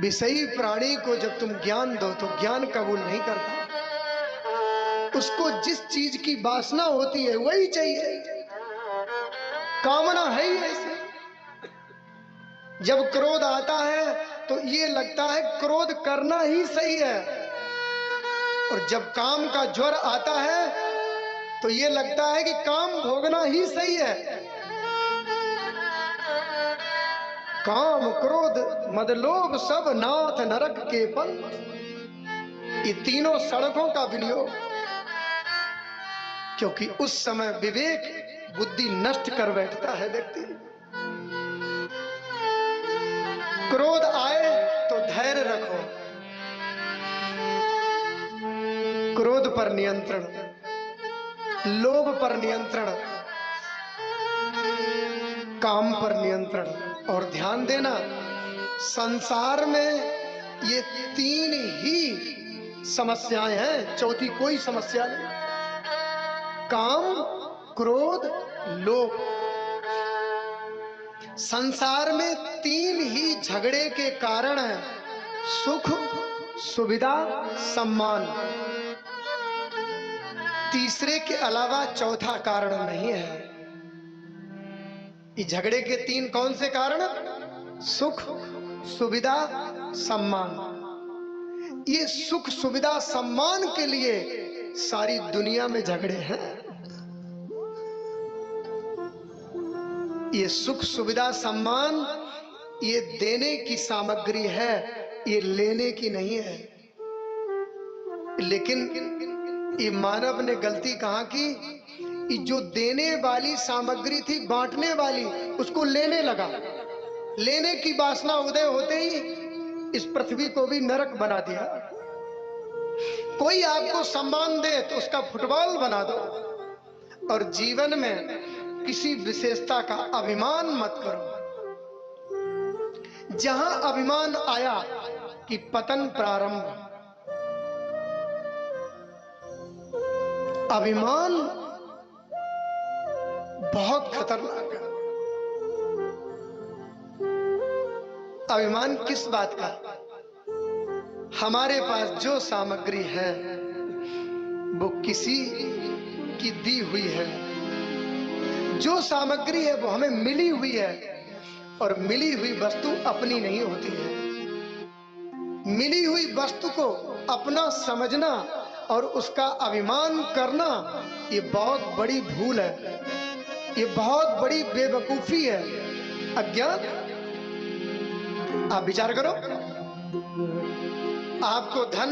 विषयी प्राणी को जब तुम ज्ञान दो तो ज्ञान कबूल नहीं करता। उसको जिस चीज की वासना होती है वही चाहिए, कामना है ही ऐसी। जब क्रोध आता है तो ये लगता है क्रोध करना ही सही है, और जब काम का ज्वर आता है तो ये लगता है कि काम भोगना ही सही है। काम क्रोध मद लोभ सब नाथ नरक के पंथ, ये तीनों सड़कों का विनियोग। क्योंकि उस समय विवेक बुद्धि नष्ट कर बैठता है व्यक्ति। क्रोध आए तो धैर्य रखो, क्रोध पर नियंत्रण, लोभ पर नियंत्रण, काम पर नियंत्रण। और ध्यान देना, संसार में ये तीन ही समस्याएं हैं, चौथी कोई समस्या नहीं। काम क्रोध लोभ, संसार में तीन ही झगड़े के कारण है, सुख सुविधा सम्मान। तीसरे के अलावा चौथा कारण नहीं है। ये झगड़े के तीन कौन से कारण? सुख सुविधा सम्मान। ये सुख सुविधा सम्मान के लिए सारी दुनिया में झगड़े हैं। ये सुख सुविधा सम्मान ये देने की सामग्री है, ये लेने की नहीं है। लेकिन ये मानव ने गलती कहाँ की? जो देने वाली सामग्री थी, बांटने वाली, उसको लेने लगा। लेने की वासना उदय होते ही इस पृथ्वी को भी नरक बना दिया। कोई आपको सम्मान दे तो उसका फुटबॉल बना दो, और जीवन में किसी विशेषता का अभिमान मत करो। जहां अभिमान आया कि पतन प्रारंभ। अभिमान बहुत खतरनाक है। अभिमान किस बात का? हमारे पास जो सामग्री है वो किसी की दी हुई है। जो सामग्री है वो हमें मिली हुई है, और मिली हुई वस्तु अपनी नहीं होती है। मिली हुई वस्तु को अपना समझना और उसका अभिमान करना, ये बहुत बड़ी भूल है, ये बहुत बड़ी बेवकूफी है, अज्ञान। आप विचार करो, आपको धन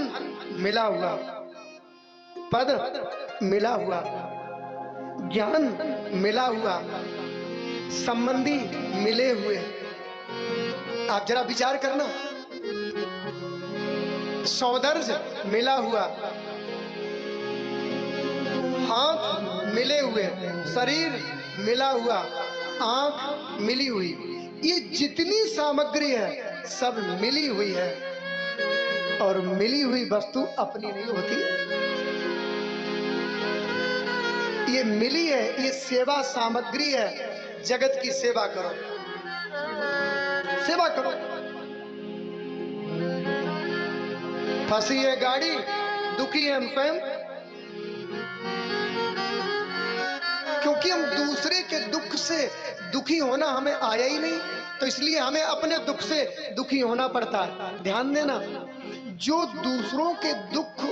मिला हुआ, पद मिला हुआ, ज्ञान मिला हुआ, संबंधी मिले हुए। आप जरा विचार करना, सौंदर्य मिला हुआ, हाथ मिले हुए, शरीर मिला हुआ, आंख मिली हुई, ये जितनी सामग्री है सब मिली हुई है, और मिली हुई वस्तु अपनी नहीं होती। ये मिली है, ये सेवा सामग्री है। जगत की सेवा करो, सेवा करो। फंसी है गाड़ी, दुखी है हम स्वयं, क्योंकि हम दूसरे के दुख से दुखी होना हमें आया ही नहीं, तो इसलिए हमें अपने दुख से दुखी होना पड़ता है। ध्यान देना, जो दूसरों के दुख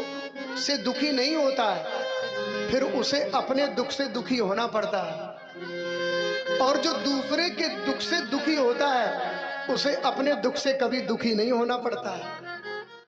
से दुखी नहीं होता है फिर उसे अपने दुख से दुखी होना पड़ता है, और जो दूसरे के दुख से दुखी होता है उसे अपने दुख से कभी दुखी नहीं होना पड़ता है।